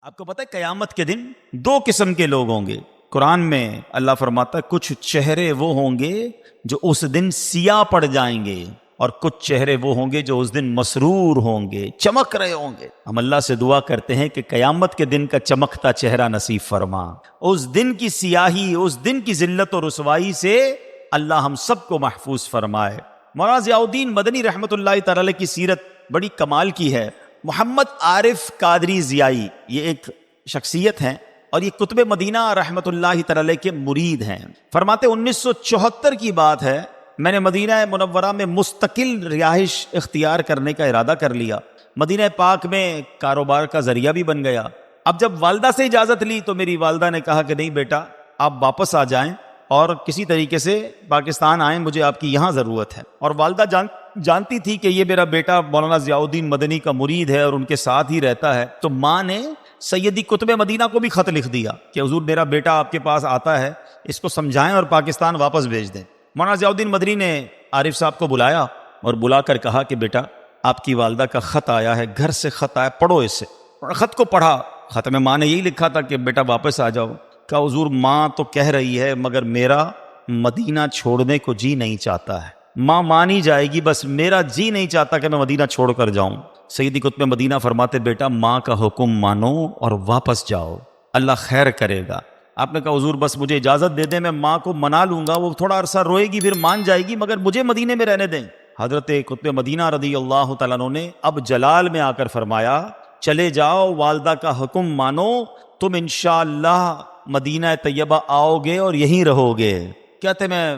آپ کو پتہ ہے قیامت کے دن دو قسم کے لوگ ہوں گے. قرآن میں اللہ فرماتا ہے کچھ چہرے وہ ہوں گے جو اس دن سیاہ پڑ جائیں گے اور کچھ چہرے وہ ہوں گے جو اس دن مسرور ہوں گے، چمک رہے ہوں گے. ہم اللہ سے دعا کرتے ہیں کہ قیامت کے دن کا چمکتا چہرہ نصیب فرما. اس دن کی سیاہی، اس دن کی ذلت اور رسوائی سے اللہ ہم سب کو محفوظ فرمائے. مولانا ضیاء الدین مدنی رحمۃ اللہ تعالی کی سیرت بڑی کمال کی ہے. محمد عارف قادری ضیائی یہ ایک شخصیت ہیں اور یہ قطب مدینہ رحمۃ اللہ تعالی کے مرید ہیں. فرماتے 1974 کی بات ہے، میں نے مدینہ منورہ میں مستقل رہائش اختیار کرنے کا ارادہ کر لیا. مدینہ پاک میں کاروبار کا ذریعہ بھی بن گیا. اب جب والدہ سے اجازت لی تو میری والدہ نے کہا کہ نہیں بیٹا آپ واپس آ جائیں اور کسی طریقے سے پاکستان آئیں، مجھے آپ کی یہاں ضرورت ہے. اور والدہ جانتی تھی کہ یہ میرا بیٹا مولانا ضیاء الدین مدنی کا مرید ہے اور ان کے ساتھ ہی رہتا ہے. تو ماں نے سیدی قطب مدینہ کو بھی خط لکھ دیا کہ حضور میرا بیٹا آپ کے پاس آتا ہے، اس کو سمجھائیں اور پاکستان واپس بھیج دیں. مولانا ضیاء الدین مدنی نے عارف صاحب کو بلایا اور بلا کر کہا کہ بیٹا آپ کی والدہ کا خط آیا ہے، گھر سے خط آیا، پڑھو اسے. خط کو پڑھا. خط میں ماں نے یہی لکھا تھا کہ بیٹا واپس آ جاؤ. کہا حضور ماں تو کہہ رہی ہے مگر میرا مدینہ چھوڑنے کو جی نہیں چاہتا ہے. ماں مانی جائے گی، بس میرا جی نہیں چاہتا کہ میں مدینہ چھوڑ کر جاؤں. سیدی قطب مدینہ فرماتے بیٹا ماں کا حکم مانو اور واپس جاؤ، اللہ خیر کرے گا. آپ نے کہا حضور بس مجھے اجازت دے دیں، میں ماں کو منا لوں گا، وہ تھوڑا عرصہ روئے گی پھر مان جائے گی، مگر مجھے مدینے میں رہنے دیں. حضرت قطب مدینہ رضی اللہ تعالیٰ عنہ نے اب جلال میں آ کر فرمایا چلے جاؤ، والدہ کا حکم مانو، تم انشاءاللہ مدینہ طیبہ آؤ گے اور یہیں رہو گے. کہتے میں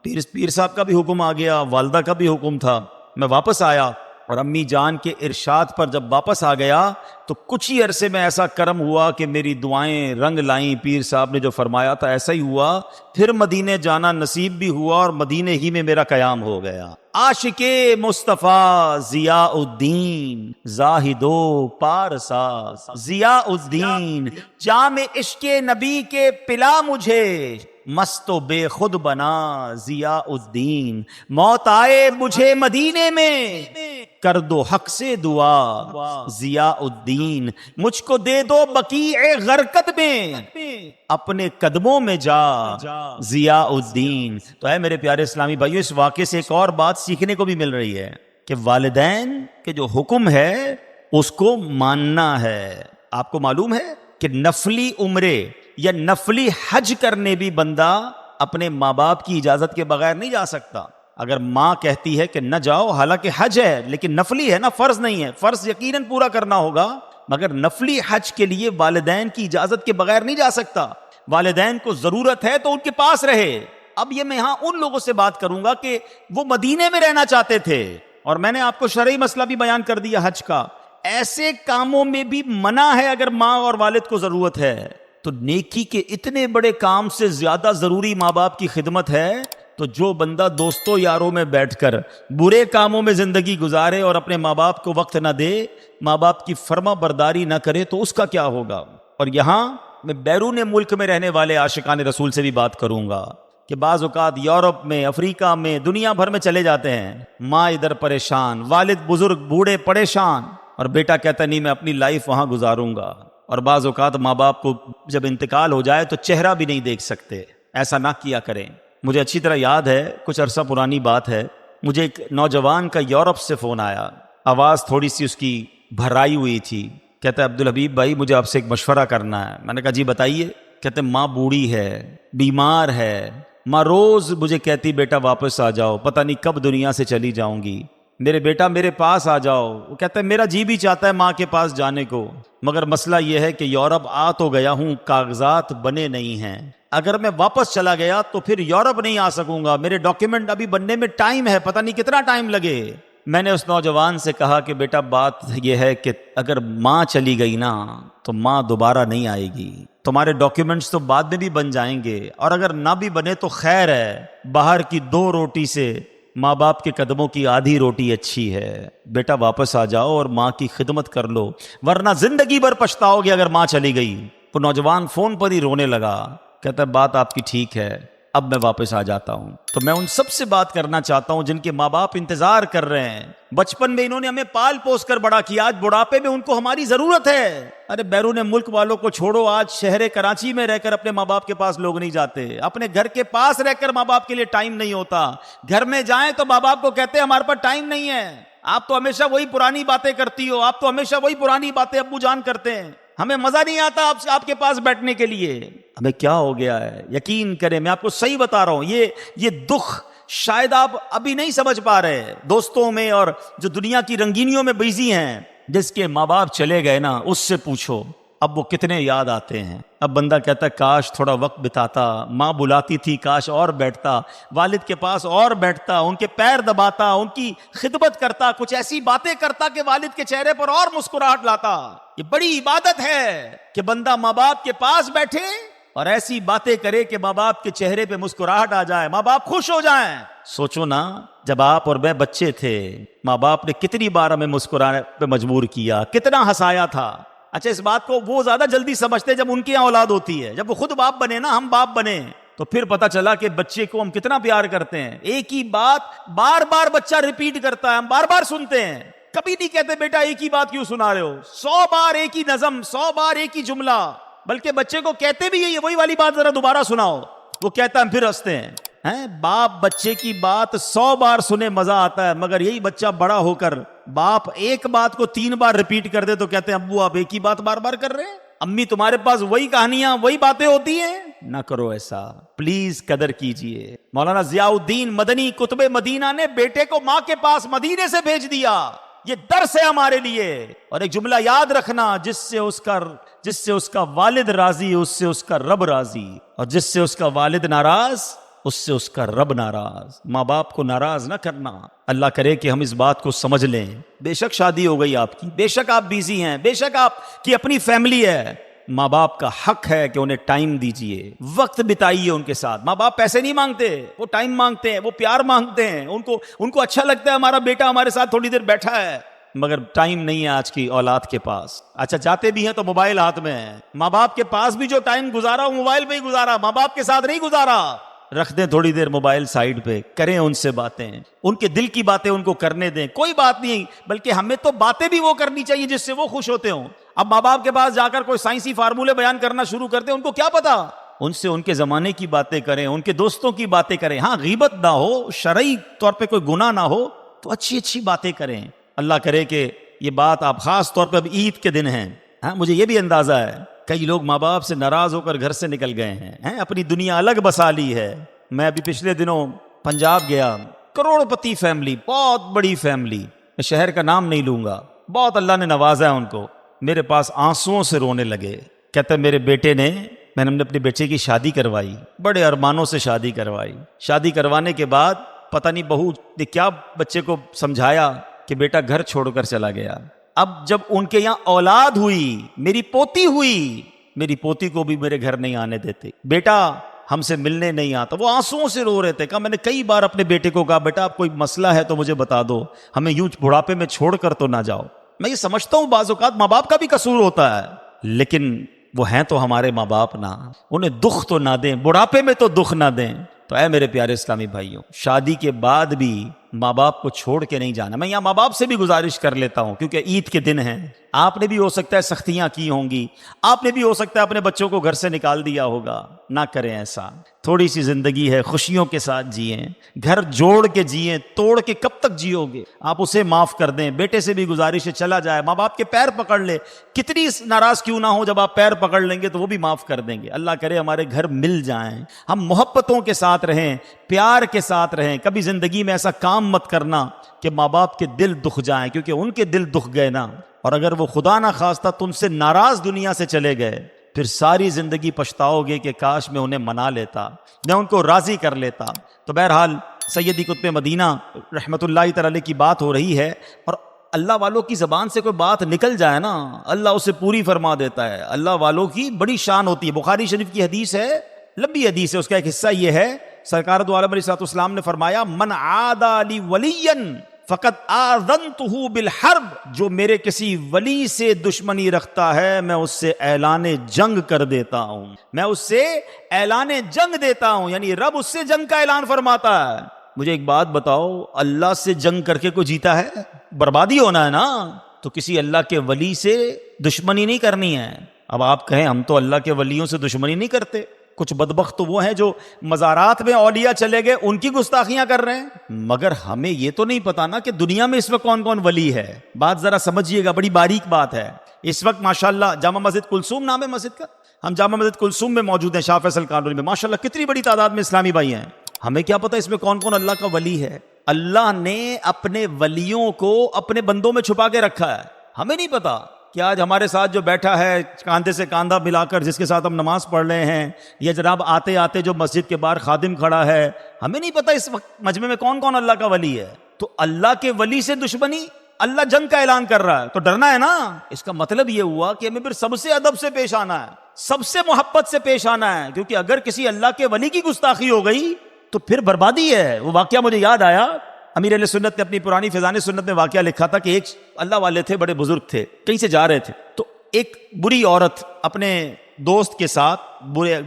پیر صاحب کا بھی حکم آ گیا، والدہ کا بھی حکم تھا. میں واپس آیا اور امی جان کے ارشاد پر جب واپس آ گیا تو کچھ ہی عرصے میں ایسا کرم ہوا کہ میری دعائیں رنگ لائیں. پیر صاحب نے جو فرمایا تھا ایسا ہی ہوا. پھر مدینے جانا نصیب بھی ہوا اور مدینے ہی میں میرا قیام ہو گیا. عاشق مصطفیٰ ضیاء الدین زاہد و پارسا، ضیاء الدین جام عشق نبی کے پلا مجھے، مست و بے خود بنا ضیاء الدین. موت آئے مجھے مدینے میں، کر دو حق سے دعا ضیاء الدین. مجھ کو دے دو بقیع غرقد میں، اپنے قدموں میں جا ضیاء الدین. تو اے میرے پیارے اسلامی بھائیو، اس واقعے سے ایک اور بات سیکھنے کو بھی مل رہی ہے کہ والدین کے جو حکم ہے اس کو ماننا ہے. آپ کو معلوم ہے کہ نفلی عمرے یا نفلی حج کرنے بھی بندہ اپنے ماں باپ کی اجازت کے بغیر نہیں جا سکتا. اگر ماں کہتی ہے کہ نہ جاؤ، حالانکہ حج ہے لیکن نفلی ہے نا، فرض نہیں ہے، فرض یقیناً پورا کرنا ہوگا، مگر نفلی حج کے لیے والدین کی اجازت کے بغیر نہیں جا سکتا. والدین کو ضرورت ہے تو ان کے پاس رہے. اب یہ میں یہاں ان لوگوں سے بات کروں گا کہ وہ مدینے میں رہنا چاہتے تھے اور میں نے آپ کو شرعی مسئلہ بھی بیان کر دیا حج کا. ایسے کاموں میں بھی منع ہے اگر ماں اور والد کو ضرورت ہے. تو نیکی کے اتنے بڑے کام سے زیادہ ضروری ماں باپ کی خدمت ہے. تو جو بندہ دوستوں یاروں میں بیٹھ کر برے کاموں میں زندگی گزارے اور اپنے ماں باپ کو وقت نہ دے، ماں باپ کی فرما برداری نہ کرے، تو اس کا کیا ہوگا. اور یہاں میں بیرون ملک میں رہنے والے عاشقان رسول سے بھی بات کروں گا کہ بعض اوقات یورپ میں، افریقہ میں، دنیا بھر میں چلے جاتے ہیں، ماں ادھر پریشان، والد بزرگ بوڑھے پریشان، اور بیٹا کہتا نہیں میں اپنی لائف وہاں گزاروں گا. اور بعض اوقات ماں باپ کو جب انتقال ہو جائے تو چہرہ بھی نہیں دیکھ سکتے. ایسا نہ کیا کریں. مجھے اچھی طرح یاد ہے، کچھ عرصہ پرانی بات ہے، مجھے ایک نوجوان کا یورپ سے فون آیا. آواز تھوڑی سی اس کی بھرائی ہوئی تھی. کہتا ہے عبدالحبیب بھائی مجھے آپ سے ایک مشورہ کرنا ہے. میں نے کہا جی بتائیے. کہتے ماں بوڑھی ہے، بیمار ہے، ماں روز مجھے کہتی بیٹا واپس آ جاؤ، پتہ نہیں کب دنیا سے چلی جاؤں گی، میرے بیٹا میرے پاس آ جاؤ. وہ کہتا ہے میرا جی بھی چاہتا ہے ماں کے پاس جانے کو، مگر مسئلہ یہ ہے کہ یورپ آ تو گیا ہوں، کاغذات بنے نہیں ہیں. اگر میں واپس چلا گیا تو پھر یورپ نہیں آ سکوں گا، میرے ڈاکیومنٹ ابھی بننے میں ٹائم ہے، پتہ نہیں کتنا ٹائم لگے. میں نے اس نوجوان سے کہا کہ بیٹا بات یہ ہے کہ اگر ماں چلی گئی نا تو ماں دوبارہ نہیں آئے گی. تمہارے ڈاکیومنٹس تو بعد میں بھی بن جائیں گے، اور اگر نہ بھی بنے تو خیر ہے، باہر کی 2 روٹی سے ماں باپ کے قدموں کی آدھی روٹی اچھی ہے. بیٹا واپس آ جاؤ اور ماں کی خدمت کر لو، ورنہ زندگی بھر پچھتاؤ گے اگر ماں چلی گئی. وہ نوجوان فون پر ہی رونے لگا. کہتا ہے بات آپ کی ٹھیک ہے، اب میں واپس آ جاتا ہوں۔ تو میں ان سب سے بات کرنا چاہتا ہوں جن کے ماں باپ انتظار کر رہے ہیں، بچپن میں انہوں نے ہمیں پال پوس کر بڑا کیا، آج بڑھاپے میں ان کو ہماری ضرورت ہے۔ ارے بیرون ملک والوں کو چھوڑو، آج شہر کراچی میں رہ کر اپنے ماں باپ کے پاس لوگ نہیں جاتے، اپنے گھر کے پاس رہ کر ماں باپ کے لیے ٹائم نہیں ہوتا، گھر میں جائیں تو ماں باپ کو کہتے ہیں ہمارے پاس ٹائم نہیں ہے، آپ تو ہمیشہ وہی پرانی باتیں کرتی ہو، آپ تو ہمیشہ وہی پرانی باتیں ابو جان کرتے ہیں، ہمیں مزہ نہیں آتا آپ کے پاس بیٹھنے کے لیے۔ ہمیں کیا ہو گیا ہے؟ یقین کریں، میں آپ کو صحیح بتا رہا ہوں، یہ دکھ شاید آپ ابھی نہیں سمجھ پا رہے، دوستوں میں اور جو دنیا کی رنگینیوں میں بزی ہیں، جس کے ماں باپ چلے گئے نا، اس سے پوچھو اب وہ کتنے یاد آتے ہیں۔ اب بندہ کہتا ہے کاش تھوڑا وقت بتاتا، ماں بلاتی تھی کاش اور بیٹھتا، والد کے پاس اور بیٹھتا، ان کے پیر دباتا، ان کی خدمت کرتا، کچھ ایسی باتیں کرتا کہ والد کے چہرے پر اور مسکراہٹ لاتا۔ یہ بڑی عبادت ہے کہ بندہ ماں باپ کے پاس بیٹھے اور ایسی باتیں کرے کہ ماں باپ کے چہرے پہ مسکراہٹ آ جائے، ماں باپ خوش ہو جائیں۔ سوچو نا، جب آپ اور میں بچے تھے، ماں باپ نے کتنی بار ہمیں مسکرانے پہ مجبور کیا، کتنا ہنسایا تھا۔ اچھا، اس بات کو وہ زیادہ جلدی سمجھتے جب ان کی اولاد ہوتی ہے، جب وہ خود باپ بنے نا، ہم باپ بنے تو پھر پتا چلا کہ بچے کو ہم کتنا پیار کرتے ہیں۔ ایک ہی بات بار بار بچہ ریپیٹ کرتا ہے، ہم بار بار سنتے ہیں، کبھی نہیں کہتے بیٹا ایک ہی بات کیوں سنا رہے ہو، 100 بار ایک ہی نظم، 100 بار ایک ہی جملہ، بلکہ بچے کو کہتے بھی یہی وہی والی بات ذرا دوبارہ سناؤ، وہ کہتا ہے، پھر ہنستے ہیں۔ باپ بچے کی بات 100 بار سنے مزہ آتا ہے، مگر یہی بچہ بڑا ہو کر باپ ایک بات کو 3 بار ریپیٹ کر دے تو کہتے ہیں ابو آپ ایک ہی بات بار بار کر رہے ہیں، امی تمہارے پاس وہی کہانیاں وہی باتیں ہوتی ہیں۔ نہ کرو ایسا، پلیز قدر کیجئے۔ مولانا ضیاء الدین مدنی قطب مدینہ نے بیٹے کو ماں کے پاس مدینے سے بھیج دیا، یہ درس ہے ہمارے لیے۔ اور ایک جملہ یاد رکھنا، جس سے اس کا والد راضی، اس سے اس کا رب راضی، اور جس سے اس کا والد ناراض، اس سے اس کا رب ناراض۔ ماں باپ کو ناراض نہ کرنا۔ اللہ کرے کہ ہم اس بات کو سمجھ لیں۔ بے شک شادی ہو گئی آپ کی، بے شک آپ بیزی ہیں، بے شک آپ کی اپنی فیملی ہے، ماں باپ کا حق ہے کہ انہیں ٹائم دیجئے، وقت بتائیے ان کے ساتھ۔ ماں باپ پیسے نہیں مانگتے، وہ ٹائم مانگتے ہیں، وہ پیار مانگتے ہیں، ان کو اچھا لگتا ہے ہمارا بیٹا ہمارے ساتھ تھوڑی دیر بیٹھا ہے، مگر ٹائم نہیں ہے آج کی اولاد کے پاس۔ اچھا، جاتے بھی ہیں تو موبائل ہاتھ میں ہے، ماں باپ کے پاس بھی جو ٹائم گزارا وہ موبائل پہ ہی گزارا، ماں باپ کے ساتھ نہیں گزارا۔ رکھ دیں تھوڑی دیر موبائل سائیڈ پہ، کریں ان سے باتیں، ان کے دل کی باتیں ان کو کرنے دیں، کوئی بات نہیں، بلکہ ہمیں تو باتیں بھی وہ کرنی چاہیے جس سے وہ خوش ہوتے ہوں۔ اب ماں باپ کے پاس جا کر کوئی سائنسی فارمولے بیان کرنا شروع کرتے ہیں، ان کو کیا پتا، ان سے ان کے زمانے کی باتیں کریں، ان کے دوستوں کی باتیں کریں، ہاں غیبت نہ ہو، شرعی طور پہ کوئی گناہ نہ ہو تو اچھی اچھی باتیں کریں۔ اللہ کرے کہ یہ بات آپ خاص طور پہ اب عید کے دن ہیں، مجھے یہ بھی اندازہ ہے کئی لوگ ماں باپ سے ناراض ہو کر گھر سے نکل گئے ہیں، اپنی دنیا الگ بسا لی ہے۔ میں ابھی پچھلے دنوں پنجاب گیا، کروڑ پتی فیملی، بہت بڑی فیملی، میں شہر کا نام نہیں لوں گا، بہت اللہ نے نوازا ہے ان کو، میرے پاس آنسوؤں سے رونے لگے، کہتے ہیں میرے بیٹے نے، میں نے اپنے بیٹے کی شادی کروائی، بڑے ارمانوں سے شادی کروائی، شادی کروانے کے بعد پتہ نہیں بہو نے کیا بچے کو سمجھایا کہ بیٹا گھر چھوڑ کر چلا گیا۔ اب جب ان کے یہاں اولاد ہوئی، میری پوتی ہوئی، میری پوتی کو بھی میرے گھر نہیں آنے دیتے، بیٹا ہم سے ملنے نہیں آتا، وہ آنسوؤں سے رو رہے تھے۔ کہا میں نے کئی بار اپنے بیٹے کو کہا بیٹا اب کوئی مسئلہ ہے تو مجھے بتا دو، ہمیں یوں بڑھاپے میں چھوڑ کر تو نہ جاؤ۔ میں یہ سمجھتا ہوں بعض اوقات ماں باپ کا بھی قصور ہوتا ہے، لیکن وہ ہیں تو ہمارے ماں باپ نا، انہیں دکھ تو نہ دیں، بڑھاپے میں تو دکھ نہ دیں۔ تو اے میرے پیارے اسلامی بھائیوں، شادی کے بعد بھی ماں باپ کو چھوڑ کے نہیں جانا۔ میں یہاں ماں باپ سے بھی گزارش کر لیتا ہوں، کیونکہ عید کے دن ہیں، آپ نے بھی ہو سکتا ہے سختیاں کی ہوں گی، آپ نے بھی ہو سکتا ہے اپنے بچوں کو گھر سے نکال دیا ہوگا، نہ کریں ایسا۔ تھوڑی سی زندگی ہے، خوشیوں کے ساتھ جئیں، گھر جوڑ کے جئیں، توڑ کے کب تک جیو گے؟ آپ اسے معاف کر دیں۔ بیٹے سے بھی گزارش ہے چلا جائے، ماں باپ کے پیر پکڑ لے، کتنی ناراض کیوں نہ ہو، جب آپ پیر پکڑ لیں گے تو وہ بھی معاف کر دیں گے۔ اللہ کرے ہمارے گھر مل جائیں، ہم محبتوں کے ساتھ رہیں، پیار کے ساتھ رہیں۔ کبھی زندگی میں ایسا کام مت کرنا کہ ماں باپ کے دل دکھ جائیں، کیونکہ ان کے دل دکھ گئے نا، اور اگر وہ خدا نہ خواستہ تم سے ناراض دنیا سے چلے گئے، پھر ساری زندگی پچھتاؤ گے کہ کاش میں انہیں منا لیتا، میں ان کو راضی کر لیتا۔ تو بہرحال سیدی قطب مدینہ رحمت اللہ تعالی علیہ کی بات ہو رہی ہے، اور اللہ والوں کی زبان سے کوئی بات نکل جائے نا، اللہ اسے پوری فرما دیتا ہے۔ اللہ والوں کی بڑی شان ہوتی ہے۔ بخاری شریف کی حدیث ہے، لمبی حدیث ہے، اس کا ایک حصہ یہ ہے، سرکار دو عالم علیہ الصلوۃ والسلام نے فرمایا من عادى لي وليا فقط آذنتہ بالحرب، جو میرے کسی ولی سے دشمنی رکھتا ہے میں اس سے اعلان جنگ کر دیتا ہوں، میں اس سے اعلان جنگ دیتا ہوں، یعنی رب اس سے جنگ کا اعلان فرماتا ہے۔ مجھے ایک بات بتاؤ، اللہ سے جنگ کر کے کوئی جیتا ہے؟ بربادی ہونا ہے نا، تو کسی اللہ کے ولی سے دشمنی نہیں کرنی ہے۔ اب آپ کہیں ہم تو اللہ کے ولیوں سے دشمنی نہیں کرتے، کچھ بدبخت تو وہ ہیں جو مزارات میں اولیاء چلے گئے ان کی گستاخیاں کر رہے ہیں، مگر ہمیں یہ تو نہیں پتا نا کہ دنیا میں اس وقت کون کون ولی ہے۔ بات ذرا سمجھیے گا، بڑی باریک بات ہے۔ اس وقت ماشاءاللہ جامع مسجد کلثوم نام ہے مسجد کا، ہم جامع مسجد کلثوم میں موجود ہیں، شاہ فیصل کالونی میں، ماشاءاللہ کتنی بڑی تعداد میں اسلامی بھائی ہیں۔ ہمیں کیا پتا اس میں کون کون اللہ کا ولی ہے؟ اللہ نے اپنے ولیوں کو اپنے بندوں میں چھپا کے رکھا ہے، ہمیں نہیں پتا کہ آج ہمارے ساتھ جو بیٹھا ہے کاندھے سے کاندھا ملا کر، جس کے ساتھ ہم نماز پڑھ رہے ہیں، یا جناب آتے آتے جو مسجد کے باہر خادم کھڑا ہے، ہمیں نہیں پتا اس وقت مجمع میں کون کون اللہ کا ولی ہے۔ تو اللہ کے ولی سے دشمنی، اللہ جنگ کا اعلان کر رہا ہے تو ڈرنا ہے نا۔ اس کا مطلب یہ ہوا کہ ہمیں پھر سب سے ادب سے پیش آنا ہے، سب سے محبت سے پیش آنا ہے، کیونکہ اگر کسی اللہ کے ولی کی گستاخی ہو گئی تو پھر بربادی ہے۔ وہ واقعہ مجھے یاد آیا، امیر علیہ سنت نے اپنی پرانی فیضان سنت میں واقعہ لکھا تھا کہ ایک اللہ والے تھے، بڑے بزرگ تھے، کہیں سے جا رہے تھے، تو ایک بری عورت اپنے دوست کے ساتھ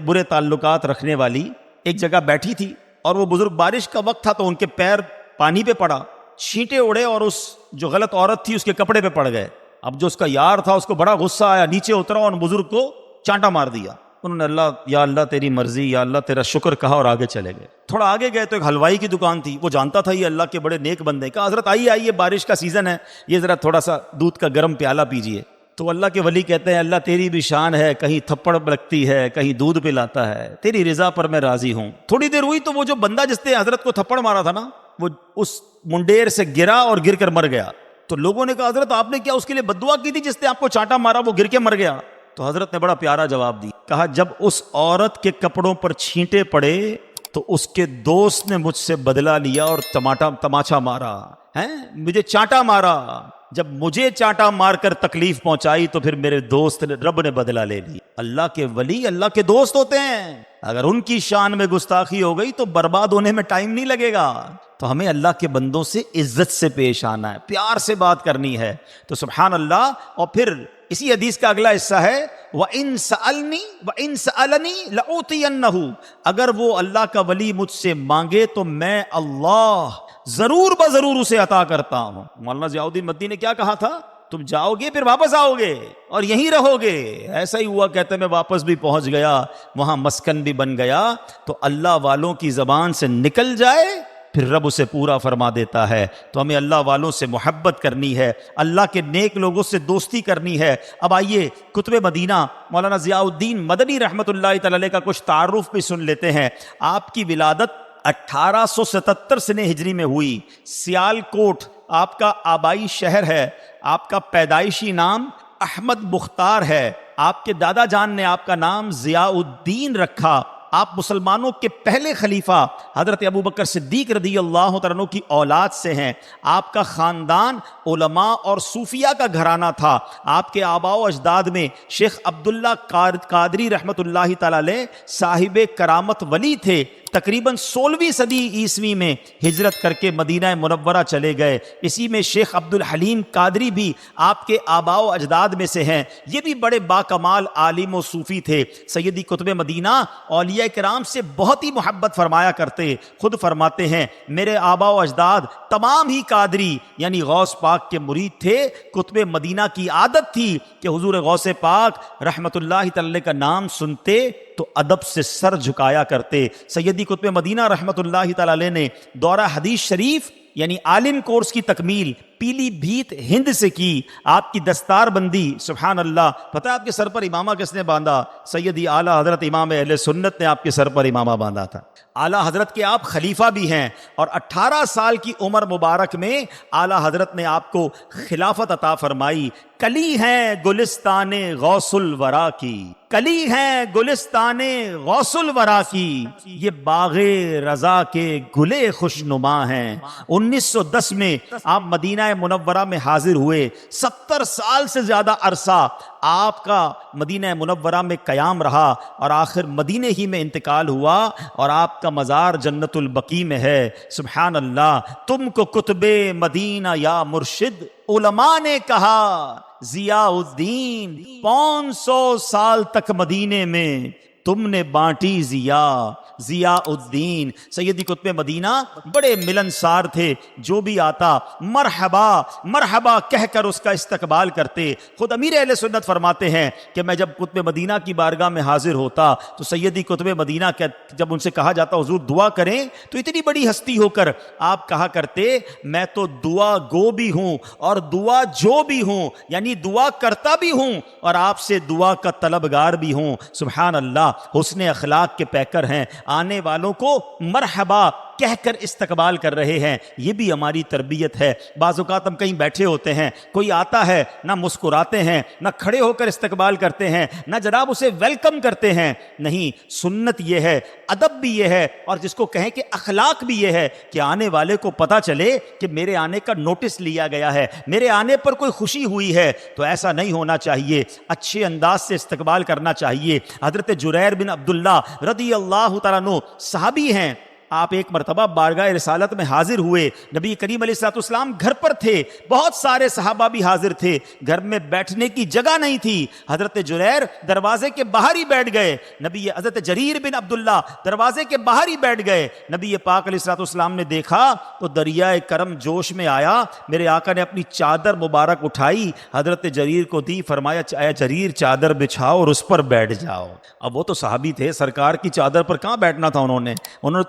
برے تعلقات رکھنے والی ایک جگہ بیٹھی تھی، اور وہ بزرگ، بارش کا وقت تھا تو ان کے پیر پانی پہ پڑا، چھینٹے اڑے اور اس جو غلط عورت تھی اس کے کپڑے پہ پڑ گئے۔ اب جو اس کا یار تھا اس کو بڑا غصہ آیا، نیچے اترا اور بزرگ کو چانٹا مار دیا۔ انہوں نے یا اللہ تیری مرضی، یا اللہ تیرا شکر کہا اور آگے چلے گئے۔ تھوڑا آگے گئے تو ایک حلوائی کی دکان تھی، وہ جانتا تھا یہ اللہ کے بڑے نیک بندے، کہا حضرت آئیے بارش کا سیزن ہے، یہ ذرا تھوڑا سا دودھ کا گرم پیالہ پیجئے۔ تو اللہ کے ولی کہتے ہیں اللہ تیری بھی شان ہے، کہیں تھپڑ لگتی ہے، کہیں دودھ پلاتا ہے، تیری رضا پر میں راضی ہوں۔ تھوڑی دیر ہوئی تو وہ جو بندہ جس نے حضرت کو تھپڑ مارا تھا نا، وہ اس منڈیر سے گرا اور گر کر مر گیا۔ تو لوگوں نے کہا حضرت آپ نے کیا اس کے لیے بد دعا کی تھی جس نے آپ کو چانٹا مارا، وہ گر کے مر گیا؟ تو حضرت نے بڑا پیارا جواب دی، کہا جب اس عورت کے کپڑوں پر چھینٹے پڑے تو اس کے دوست نے مجھ سے بدلہ لیا اور تماچا مارا ہے، مجھے چانٹا مارا۔ جب مجھے چانٹا مار کر تکلیف پہنچائی تو پھر میرے دوست نے، رب نے بدلہ لے لی۔ اللہ کے ولی اللہ کے دوست ہوتے ہیں، اگر ان کی شان میں گستاخی ہو گئی تو برباد ہونے میں ٹائم نہیں لگے گا۔ تو ہمیں اللہ کے بندوں سے عزت سے پیش آنا ہے، پیار سے بات کرنی ہے۔ تو سبحان اللہ۔ اور پھر اسی حدیث کا اگلا حصہ ہے وَإِن سَأَلَنِي لَأُعْطِيَنَّهُ، اگر وہ اللہ کا ولی مجھ سے مانگے تو میں اللہ ضرور بضرور اسے عطا کرتا ہوں۔ مولانا ضیاء الدین مدنی نے کیا کہا تھا؟ تم جاؤ گے پھر واپس آؤ گے اور یہیں رہو گے۔ ایسا ہی ہوا، کہتے میں واپس بھی پہنچ گیا، وہاں مسکن بھی بن گیا۔ تو اللہ والوں کی زبان سے نکل جائے پھر رب اسے پورا فرما دیتا ہے۔ تو ہمیں اللہ والوں سے محبت کرنی ہے، اللہ کے نیک لوگوں سے دوستی کرنی ہے۔ اب آئیے کتب مدینہ مولانا ضیاء الدین مدنی رحمۃ اللہ تعالی علیہ کا کچھ تعارف بھی سن لیتے ہیں۔ آپ کی ولادت 1877 سنہ ہجری میں ہوئی۔ سیال کوٹ آپ کا آبائی شہر ہے، آپ کا پیدائشی نام احمد مختار ہے، آپ کے دادا جان نے آپ کا نام ضیاء الدین رکھا۔ آپ مسلمانوں کے پہلے خلیفہ حضرت ابوبکر صدیق رضی اللہ تعالیٰ عنہ کی اولاد سے ہیں۔ آپ کا خاندان علماء اور صوفیہ کا گھرانہ تھا۔ آپ کے آباء و اجداد میں شیخ عبداللہ قادری رحمۃ اللہ تعالیٰ علیہ صاحب کرامت ولی تھے۔ تقریباً 16ویں صدی عیسوی میں ہجرت کر کے مدینہ منورہ چلے گئے۔ اسی میں شیخ عبد الحلیم قادری بھی آپ کے آباء و اجداد میں سے ہیں۔ یہ بھی بڑے باکمال عالم و صوفی تھے۔ سیدی قطب مدینہ اولیاء کرام سے بہت ہی محبت فرمایا کرتے، خود فرماتے ہیں میرے آباء و اجداد تمام ہی قادری یعنی غوث پاک کے مرید تھے۔ قطب مدینہ کی عادت تھی کہ حضور غوث پاک رحمت اللہ تعالی کا نام سنتے تو ادب سے سر جھکایا کرتے۔ سیدی قطب مدینہ رحمت اللہ تعالی علیہ نے دورہ حدیث شریف یعنی عالم کورس کی تکمیل پیلی بھیت ہند سے کی۔ آپ کی دستار بندی سبحان اللہ، پتہ ہے آپ کے سر پر امامہ کس نے باندھا؟ سیدی اعلیٰ حضرت امام اہل سنت نے آپ کے سر پر امامہ باندھا تھا۔ اعلیٰ حضرت کے آپ خلیفہ بھی ہیں، اور 18 سال کی عمر مبارک میں اعلیٰ حضرت نے آپ کو خلافت عطا فرمائی۔ کلی ہیں گلستان غوث الورا کی، کلی ہیں گلستان غوث الورا کی، یہ باغ رضا کے گلے خوش نما ہیں۔ 1910 میں آپ مدینہ منورہ میں حاضر ہوئے، 70 سال سے زیادہ عرصہ آپ کا مدینہ منورہ میں قیام رہا اور آخر مدینہ ہی میں انتقال ہوا اور آپ کا مزار جنت البقیع میں ہے۔ سبحان اللہ، تم کو کتب مدینہ یا مرشد علماء نے کہا، ضیاء الدین 500 سال تک مدینے میں تم نے بانٹی ضیاء الدین۔ سیدی قطب مدینہ بڑے ملنسار تھے، جو بھی آتا مرحبا مرحبا کہہ کر اس کا استقبال کرتے۔ خود امیر اہل سنت فرماتے ہیں کہ میں جب قطب مدینہ کی بارگاہ میں حاضر ہوتا تو سیدی قطب مدینہ جب ان سے کہا جاتا حضور دعا کریں تو اتنی بڑی ہستی ہو کر آپ کہا کرتے میں تو دعا گو بھی ہوں اور دعا جو بھی ہوں، یعنی دعا کرتا بھی ہوں اور آپ سے دعا کا طلبگار بھی ہوں۔ سبحان اللہ، حسن اخلاق کے پیکر ہیں، آنے والوں کو مرحبا کہہ کر استقبال کر رہے ہیں۔ یہ بھی ہماری تربیت ہے۔ بعض اوقات ہم کہیں بیٹھے ہوتے ہیں، کوئی آتا ہے، نہ مسکراتے ہیں، نہ کھڑے ہو کر استقبال کرتے ہیں، نہ جناب اسے ویلکم کرتے ہیں۔ نہیں، سنت یہ ہے، ادب بھی یہ ہے، اور جس کو کہیں کہ اخلاق بھی یہ ہے کہ آنے والے کو پتہ چلے کہ میرے آنے کا نوٹس لیا گیا ہے، میرے آنے پر کوئی خوشی ہوئی ہے۔ تو ایسا نہیں ہونا چاہیے، اچھے انداز سے استقبال کرنا چاہیے۔ حضرت جریر بن عبداللہ رضی اللہ تعالیٰ عنہ صحابی ہیں، آپ ایک مرتبہ بارگاہ رسالت میں حاضر ہوئے، نبی کریم علیہ الصلوۃ والسلام گھر پر تھے، بہت سارے صحابہ بھی حاضر تھے، گھر میں بیٹھنے کی جگہ نہیں تھی۔ حضرت جریر دروازے کے باہر ہی بیٹھ گئے، حضرت جریر بن عبداللہ دروازے کے باہر ہی بیٹھ گئے۔ نبی پاک علیہ الصلوۃ والسلام نے دیکھا تو دریائے کرم جوش میں آیا، میرے آقا نے اپنی چادر مبارک اٹھائی، حضرت جریر کو دی، فرمایا اے جریر چادر بچھاؤ اور اس پر بیٹھ جاؤ۔ اب وہ تو صحابی تھے، سرکار کی چادر پر کہاں بیٹھنا تھا، انہوں نے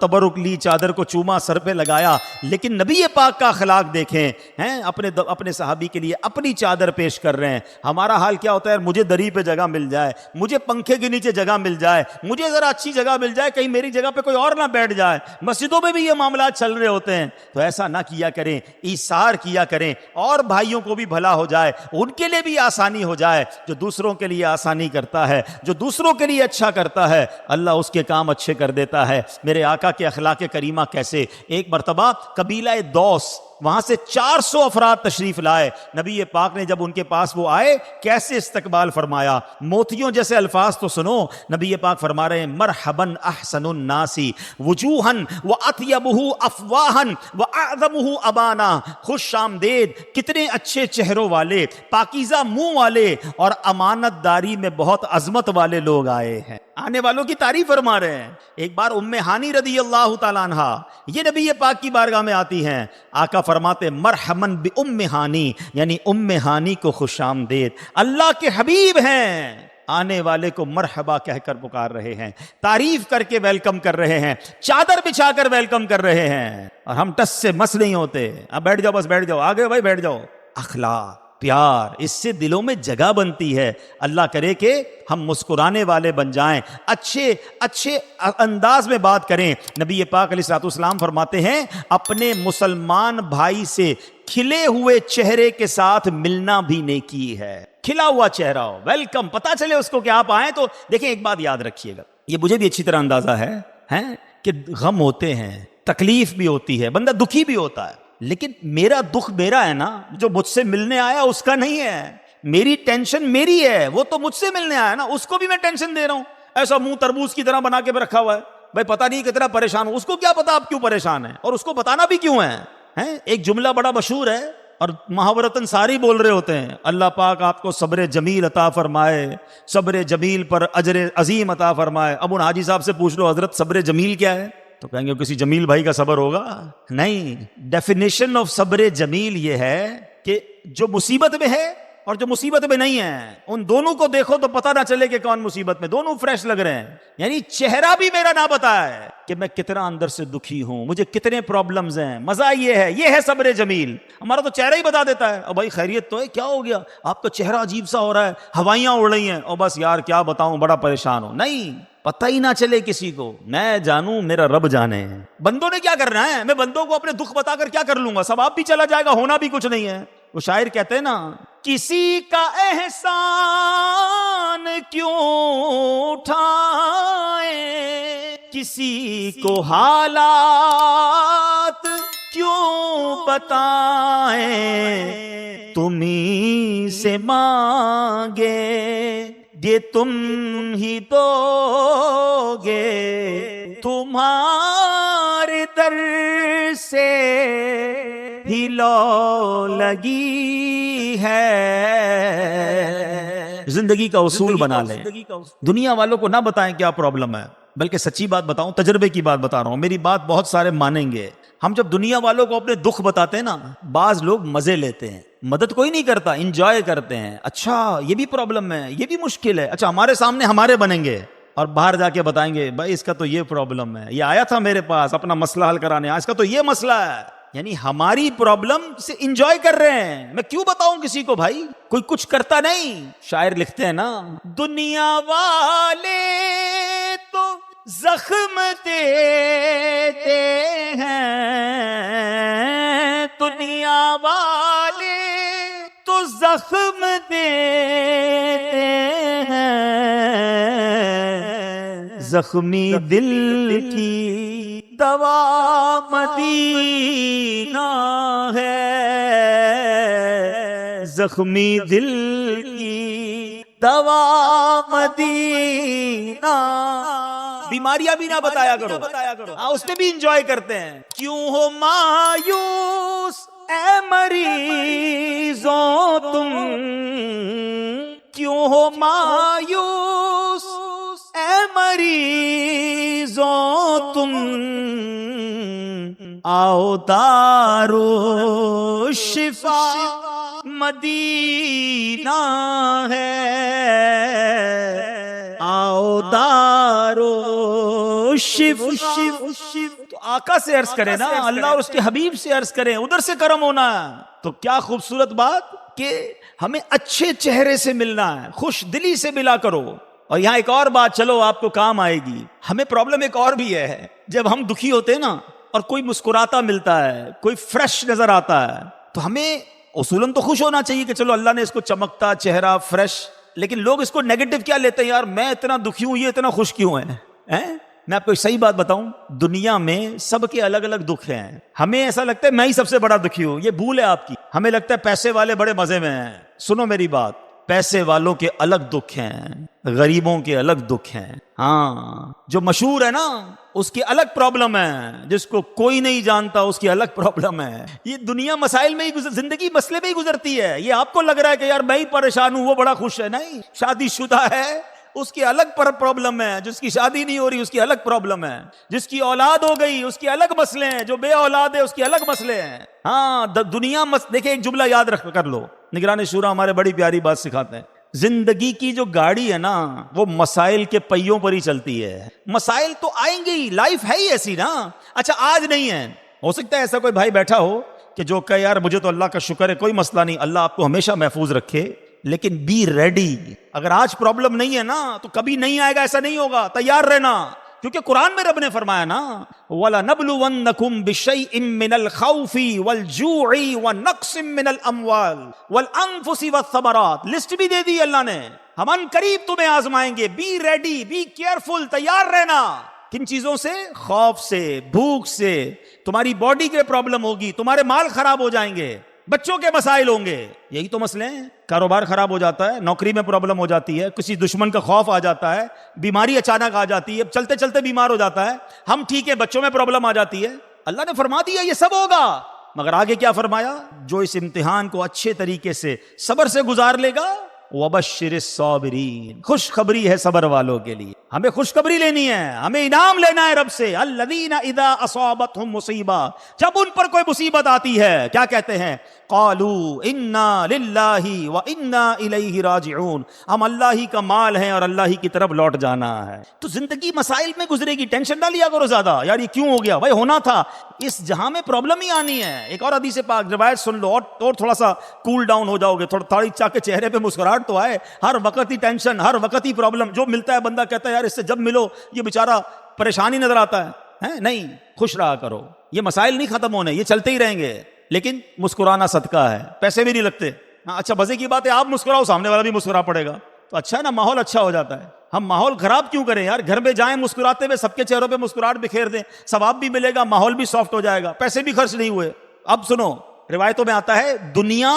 تبرک لی، چادر کو چوما، سر پہ لگایا، لیکن نبی پاک کا اخلاق دیکھیں، ہیں اپنے صحابی کے لیے اپنی چادر پیش کر رہے ہیں۔ ہمارا حال کیا ہوتا ہے، مجھے دری پہ جگہ مل جائے، مجھے پنکھے کے نیچے جگہ مل جائے، مجھے ذرا اچھی جگہ مل جائے، کہیں میری جگہ پہ کوئی اور نہ بیٹھ جائے۔ مسجدوں میں بھی یہ معاملات چل رہے ہوتے ہیں، تو ایسا نہ کیا کریں، ایثار کیا کریں، اور بھائیوں کو بھی بھلا ہو جائے، ان کے لیے بھی آسانی ہو جائے۔ جو دوسروں کے لیے آسانی کرتا ہے، جو دوسروں کے لیے اچھا کرتا ہے، اللہ اس کے کام اچھے کر دیتا ہے۔ میرے آقا کے اخلاق کریمہ کیسے، ایک مرتبہ قبیلہ دوس وہاں سے 400 افراد تشریف لائے، نبی پاک نے جب ان کے پاس وہ آئے کیسے استقبال فرمایا، موتیوں جیسے الفاظ تو سنو۔ نبی پاک فرما رہے ہیں مرحباً احسن الناس وجوہاً واطیبہ افواہاً واعظمہ ابانا، خوش آمدید، کتنے اچھے چہروں والے، پاکیزہ منہ والے اور امانت داری میں بہت عظمت والے لوگ آئے ہیں۔ آنے والوں کی تعریف فرما رہے ہیں۔ ایک بار ام ہانی رضی اللہ تعالیٰ عنہ یہ نبی پاک کی بارگاہ میں آتی ہیں، آقا فرماتے مرحباً بام ہانی، یعنی ام ہانی کو خوش آمدید، اللہ کے حبیب ہیں، آنے والے کو مرحبا کہہ کر پکار رہے ہیں، تعریف کر کے ویلکم کر رہے ہیں، چادر بچھا کر ویلکم کر رہے ہیں، اور ہم ٹس سے مس نہیں ہوتے، اب بیٹھ جاؤ، بس بیٹھ جاؤ، آگے بھائی بیٹھ جاؤ۔ اخلاق، پیار، اس سے دلوں میں جگہ بنتی ہے۔ اللہ کرے کہ ہم مسکرانے والے بن جائیں، اچھے انداز میں بات کریں۔ نبی پاک علیہ الصلوۃ والسلام فرماتے ہیں اپنے مسلمان بھائی سے کھلے ہوئے چہرے کے ساتھ ملنا بھی نیکی ہے۔ کھلا ہوا چہرہ ہو، ویلکم، پتا چلے اس کو کہ آپ آئیں۔ تو دیکھیں ایک بات یاد رکھیے گا، یہ مجھے بھی اچھی طرح اندازہ ہے کہ غم ہوتے ہیں، تکلیف بھی ہوتی ہے، بندہ دکھی بھی ہوتا ہے، لیکن میرا دکھ میرا ہے نا، جو مجھ سے ملنے آیا اس کا نہیں ہے، میری ٹینشن میری ہے، وہ تو مجھ سے ملنے آیا نا، اس کو بھی میں ٹینشن دے رہا ہوں۔ ایسا منہ تربوز کی طرح بنا کے رکھا ہوا ہے، بھائی پتہ نہیں کتنا پریشان ہوں، اس کو کیا پتا آپ کیوں پریشان ہیں، اور اس کو بتانا بھی کیوں ہے۔ ایک جملہ بڑا مشہور ہے اور محاورتاً ساری بول رہے ہوتے ہیں، اللہ پاک آپ کو صبر جمیل عطا فرمائے، صبر جمیل پر اجر عظیم عطا فرمائے۔ اب ان حاجی صاحب سے پوچھ لو حضرت صبر جمیل کیا ہے، تو کہیں گے کسی جمیل بھائی کا صبر ہوگا۔ نہیں، ڈیفینیشن آف صبر جمیل یہ ہے کہ جو مصیبت میں ہے اور جو مصیبت میں نہیں ہے، ان دونوں کو دیکھو تو پتہ نہ چلے کہ کون مصیبت میں، دونوں فریش لگ رہے ہیں، یعنی چہرہ بھی میرا نہ بتایا کہ میں کتنا اندر سے دکھی ہوں، مجھے کتنے پرابلمز ہیں۔ مزہ یہ ہے صبر جمیل۔ ہمارا تو چہرہ ہی بتا دیتا ہے، اور بھائی خیریت تو ہے، کیا ہو گیا، آپ کا چہرہ عجیب سا ہو رہا ہے، ہوائیاں اڑ رہی ہیں، اور بس یار کیا بتاؤں، بڑا پریشان ہوں۔ نہیں، پتہ ہی نہ چلے کسی کو، میں جانوں میرا رب جانے۔ بندوں نے کیا کرنا ہے، میں بندوں کو اپنے دکھ بتا کر کیا کر لوں گا، ثواب بھی چلا جائے گا، ہونا بھی کچھ نہیں ہے۔ وہ شاعر کہتے ہیں نا، کسی کا احسان کیوں اٹھائیں، کسی کو حالات کیوں بتائیں تمہیں سے مانگے یہ تم ہی دو گے تمہارے در سے ہی لو لگی ہے. زندگی کا اصول بنا لیں. دنیا والوں کو نہ بتائیں کیا پرابلم ہے، بلکہ سچی بات بتاؤں، تجربے کی بات بتا رہا ہوں، میری بات بہت سارے مانیں گے. ہم جب دنیا والوں کو اپنے دکھ بتاتے ہیں نا، بعض لوگ مزے لیتے ہیں، مدد کوئی نہیں کرتا، انجوائے کرتے ہیں. اچھا یہ بھی پرابلم ہے، یہ بھی مشکل ہے، اچھا ہمارے سامنے ہمارے بنیں گے اور باہر جا کے بتائیں گے بھائی اس کا تو یہ پرابلم ہے، یہ آیا تھا میرے پاس اپنا مسئلہ حل کرانے، اس کا تو یہ مسئلہ ہے. یعنی ہماری پرابلم سے انجوائے کر رہے ہیں. میں کیوں بتاؤں کسی کو بھائی، کوئی کچھ کرتا نہیں. شاعر لکھتے ہیں نا، دنیا والے تو زخم دیتے ہیں، دنیا والے تو زخم دیتے ہیں، زخمی دل کی دوا مدینہ ہے، زخمی دل کی دوا مدینہ. بیماریاں بھی نہ بتایا کرو، اس میں بھی انجوائے کرتے ہیں. کیوں ہو مایوس اے مریضوں تم، کیوں ہو مایوس اے مریضوں تم، آؤ دارو شفا مدینہ ہے، آؤ دارو شف. تو آقا سے عرض کریں نا، اللہ اور اس کے حبیب سے عرض کریں، ادھر سے کرم ہونا ہے. تو کیا خوبصورت بات کہ ہمیں اچھے چہرے سے ملنا ہے، خوش دلی سے ملا کرو. اور یہاں ایک اور بات چلو آپ کو کام آئے گی. ہمیں پرابلم ایک اور بھی ہے، جب ہم دکھی ہوتے ہیں نا اور کوئی مسکراتا ملتا ہے، کوئی فریش نظر آتا ہے، تو ہمیں اصولاً تو خوش ہونا چاہیے کہ چلو اللہ نے اس کو چمکتا چہرہ فریش. لیکن لوگ اس کو نیگیٹو کیا لیتے ہیں، یار میں اتنا دکھی ہوں، یہ اتنا خوش کیوں ہے. میں آپ کو صحیح بات بتاؤں، دنیا میں سب کے الگ الگ دکھ ہیں. ہمیں ایسا لگتا ہے میں ہی سب سے بڑا دکھی ہوں، یہ بھول ہے آپ کی. ہمیں لگتا ہے پیسے والے بڑے مزے میں ہیں. سنو میری بات، پیسے والوں کے الگ دکھ ہیں، غریبوں کے الگ دکھ ہیں. ہاں جو مشہور ہے نا اس کی الگ پرابلم ہے، جس کو کوئی نہیں جانتا اس کی الگ پرابلم ہے. یہ دنیا مسائل میں ہی زندگی مسئلے میں ہی گزرتی ہے. یہ آپ کو لگ رہا ہے کہ یار میں ہی پریشان ہوں وہ بڑا خوش ہے، نہیں. شادی شدہ ہے اس کی الگ پرابلم ہے، جس کی شادی نہیں ہو رہی اس کی الگ پرابلم ہے، جس کی اولاد ہو گئی اس کی الگ مسئلے ہیں، جو بے اولاد ہے اس کی الگ مسئلے ہیں. ہاں دنیا دیکھیں ایک جملہ یاد رکھ کر لو، نگران شورا ہمارے بڑی پیاری بات سکھاتے ہیں. زندگی کی جو گاڑی ہے نا وہ مسائل کے پہیوں پر ہی چلتی ہے. مسائل تو آئیں گے ہی، لائف ہے ہی ایسی نا. اچھا آج نہیں ہے، ہو سکتا ہے ایسا کوئی بھائی بیٹھا ہو کہ جو کہ یار مجھے تو اللہ کا شکر ہے کوئی مسئلہ نہیں، اللہ آپ کو ہمیشہ محفوظ رکھے. لیکن بی ریڈی، اگر آج پرابلم نہیں ہے نا تو کبھی نہیں آئے گا، ایسا نہیں ہوگا. تیار رہنا، کیونکہ قرآن میں رب نے فرمایا نا وَلَنَبْلُوَنَّكُمْ بِشَيْءٍ مِّنَ الْخَوْفِ وَالْجُوعِ وَنَقْصٍ مِّنَ الْأَمْوَالِ وَالْأَنفُسِ وَالثَّمَرَاتِ. لسٹ بھی دے دی اللہ نے، ہم ان قریب تمہیں آزمائیں گے. بی ریڈی، بی کیئرفل، تیار رہنا. کن چیزوں سے؟ خوف سے، بھوک سے، تمہاری باڈی کے پرابلم ہوگی، تمہارے مال خراب ہو جائیں گے، بچوں کے مسائل ہوں گے. یہی تو مسئلے ہیں. کاروبار خراب ہو جاتا ہے، نوکری میں پرابلم ہو جاتی ہے، کسی دشمن کا خوف آ جاتا ہے، بیماری اچانک آ جاتی ہے، چلتے چلتے بیمار ہو جاتا ہے. ہم ٹھیک ہے، بچوں میں پرابلم آ جاتی ہے. اللہ نے فرما دیا یہ سب ہوگا، مگر آگے کیا فرمایا؟ جو اس امتحان کو اچھے طریقے سے صبر سے گزار لے گا وَبَشِّرِ الصَّابِرِينَ، خوشخبری ہے صبر والوں کے لیے. ہمیں خوشخبری لینی ہے، ہمیں انعام لینا ہے رب سے. الَّذِينَ إِذَا أَصَابَتْهُمْ مُصِيبَةٌ، جب ان پر کوئی مصیبت آتی ہے کیا کہتے ہیں؟ قَالُوا إِنَّا لِلَّهِ وَإِنَّا إِلَيْهِ رَاجِعُونَ، ہم اللہ ہی کا مال ہیں اور اللہ ہی کی طرف لوٹ جانا ہے. تو زندگی مسائل میں گزرے گی، ٹینشن نہ لیا کرو زیادہ، یار یہ کیوں ہو گیا، بھائی ہونا تھا. اس جہاں میں پرابلم ہی آنی ہے. ایک اور حدیث پاک روایت سن لو اور تھوڑا سا کول ڈاؤن ہو جاؤ گے، تھوڑی چاہ کے چہرے پہ مسکراہٹ تو آئے. ہر وقت ہی ٹینشن، ہر وقت ہی پرابلم، جو ملتا ہے بندہ کہتا ہے یار اس سے جب ملو یہ بیچارہ پریشانی نظر آتا ہے. نہیں، خوش رہا کرو. یہ مسائل نہیں ختم ہونے، یہ چلتے ہی رہیں گے. لیکن مسکرانا صدقہ ہے، پیسے بھی نہیں لگتے. اچھا مزے کی بات ہے آپ مسکراؤ، سامنے والا بھی مسکرا پڑے گا تو اچھا ہے نا، ماحول اچھا ہو جاتا ہے. ہم ماحول خراب کیوں کریں یار؟ گھر میں جائیں مسکراتے ہوئے، سب کے چہروں پہ مسکراہٹ بکھیر دیں، ثواب بھی ملے گا، ماحول بھی سافٹ ہو جائے گا، پیسے بھی خرچ نہیں ہوئے. اب سنو، روایتوں میں آتا ہے دنیا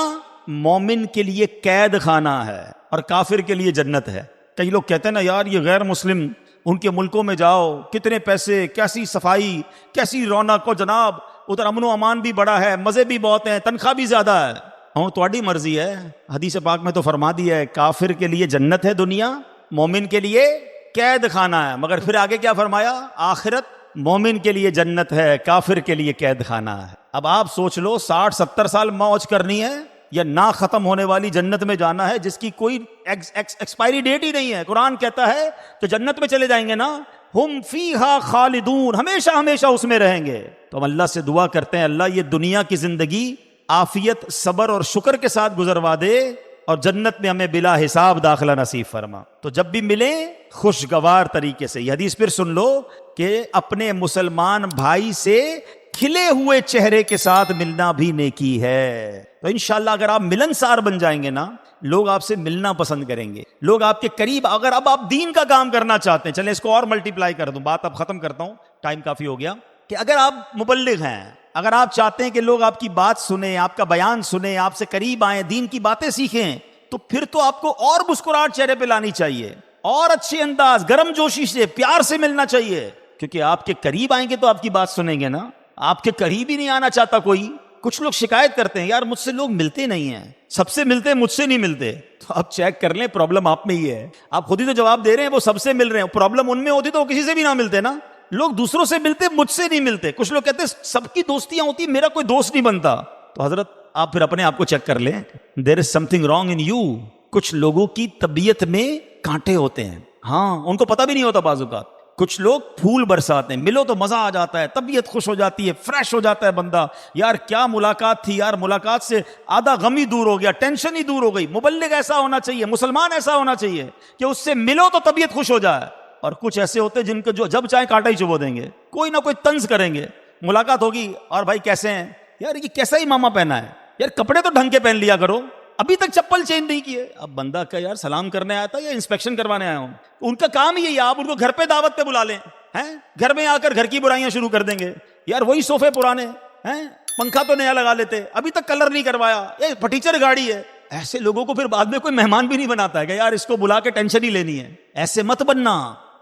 مومن کے لیے قید خانہ ہے اور کافر کے لیے جنت ہے. کئی لوگ کہتے ہیں نا یار یہ غیر مسلم ان کے ملکوں میں جاؤ، کتنے پیسے، کیسی صفائی، کیسی رونق، جناب ادھر امن و امان بھی بڑا ہے، مزے بھی بہت ہیں، تنخواہ بھی زیادہ ہے. ہاں تہاڈی مرضی ہے، حدیث پاک میں تو فرما دیا ہے کافر کے لیے جنت ہے دنیا، مومن کے لیے قید خانہ ہے. مگر پھر آگے کیا فرمایا؟ آخرت مومن کے لیے جنت ہے، کافر کے لیے قید خانہ ہے. اب آپ سوچ لو 60-70 سال موج کرنی ہے یا نہ ختم ہونے والی جنت میں جانا ہے جس کی کوئی ایکسپائری ڈیٹ ہی نہیں ہے. قرآن کہتا ہے تو جنت میں چلے جائیں گے نا، ہم فیہا خالدون، ہمیشہ ہمیشہ اس میں رہیں گے. تو ہم اللہ سے دعا کرتے ہیں اللہ یہ دنیا کی زندگی عافیت، صبر اور شکر کے ساتھ گزروا دے اور جنت میں ہمیں بلا حساب داخلہ نصیب فرما. تو جب بھی ملیں خوشگوار طریقے سے. یہ حدیث پھر سن لو کہ اپنے مسلمان بھائی سے کھلے ہوئے چہرے کے ساتھ ملنا بھی نیکی ہے. تو انشاءاللہ اگر آپ ملنسار بن جائیں گے نا، لوگ آپ سے ملنا پسند کریں گے، لوگ آپ کے قریب. اگر اب آپ دین کا کام کرنا چاہتے ہیں، چلیں اس کو اور ملٹیپلائی کر دوں، بات اب ختم کرتا ہوں، ٹائم کافی ہو گیا، کہ اگر آپ مبلغ ہیں، اگر آپ چاہتے ہیں کہ لوگ آپ کی بات سنیں، آپ کا بیان سنیں، آپ سے قریب آئیں، دین کی باتیں سیکھیں، تو پھر تو آپ کو اور مسکراہٹ چہرے پہ لانی چاہیے، اور اچھے انداز، گرم جوشی سے، پیار سے ملنا چاہیے. کیونکہ آپ کے قریب آئیں گے تو آپ کی بات سنیں گے نا. آپ کے قریب ہی نہیں آنا چاہتا کوئی. کچھ لوگ شکایت کرتے ہیں یار مجھ سے لوگ ملتے نہیں ہیں، سب سے ملتے مجھ سے نہیں ملتے. تو آپ چیک کر لیں پرابلم آپ میں ہی ہے. آپ خود ہی تو جواب دے رہے ہیں وہ سب سے مل رہے ہیں، پرابلم ان میں ہوتی تو وہ کسی سے بھی نہ ملتے نا. لوگ دوسروں سے ملتے، مجھ سے نہیں ملتے. کچھ لوگ کہتے ہیں سب کی دوستیاں ہوتی، میرا کوئی دوست نہیں بنتا. تو حضرت آپ پھر اپنے آپ کو چیک کر لیں، there is something wrong in you. کچھ لوگوں کی طبیعت میں کانٹے ہوتے ہیں، ہاں ان کو پتہ بھی نہیں ہوتا بعض اوقات. کچھ لوگ پھول برساتے ہیں، ملو تو مزہ آ جاتا ہے، طبیعت خوش ہو جاتی ہے، فریش ہو جاتا ہے بندہ. یار کیا ملاقات تھی یار، ملاقات سے آدھا غم ہی دور ہو گیا، ٹینشن ہی دور ہو گئی. مبلغ ایسا ہونا چاہیے، مسلمان ایسا ہونا چاہیے کہ اس سے ملو تو طبیعت خوش ہو جائے. اور کچھ ایسے ہوتے ہیں جن کو جو جب چاہے کانٹا ہی چبو دیں گے، کوئی نہ کوئی طنز کریں گے. ملاقات ہوگی اور بھائی کیسے ہیں یار، یہ کیسا ہی ماما پہنا ہے یار، کپڑے تو ڈھنگ کے پہن لیا کرو، ابھی تک چپل چینج نہیں کیے. اب بندہ کا یار سلام کرنے آیا تھا یا انسپیکشن کروانے آیا ہوں؟ ان کا کام ہی ہے، آپ ان کو گھر پہ دعوت پہ بلا لیں، ہیں گھر میں آ کر گھر کی برائیاں شروع کر دیں گے. یار وہی صوفے پرانے ہیں، پنکھا تو نیا لگا لیتے، ابھی تک کلر نہیں کروایا، یہ پھٹیچر گاڑی ہے. ایسے لوگوں کو پھر بعد میں کوئی مہمان بھی نہیں بناتا ہے کہ یار اس کو بلا کے ٹینشن ہی لینی ہے. ایسے مت بننا.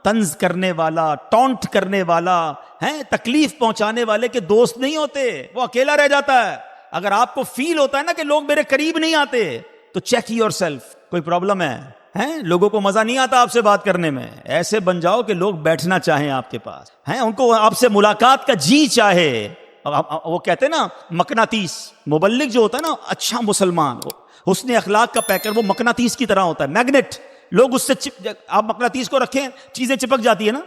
طنز کرنے والا، ٹونٹ کرنے والا، ہیں تکلیف پہنچانے والے کے دوست نہیں ہوتے، وہ اکیلا رہ جاتا ہے. اگر آپ کو فیل ہوتا ہے نا کہ لوگ میرے قریب نہیں آتے تو چیک یور سیلف، کوئی پرابلم ہے. ہیں لوگوں کو مزہ نہیں آتا آپ سے بات کرنے میں، ایسے بن جاؤ کہ لوگ بیٹھنا چاہیں آپ کے پاس، ہیں ان کو آپ سے ملاقات کا جی چاہے. وہ کہتے ہیں نا مقناطیس، مبلغ جو ہوتا ہے نا اچھا مسلمان، حسن اخلاق کا پیکر، وہ مقناطیس کی طرح ہوتا ہے، میگنیٹ. لوگ اس سے آپ مقناطیس کو رکھیں چیزیں چپک جاتی ہے نا،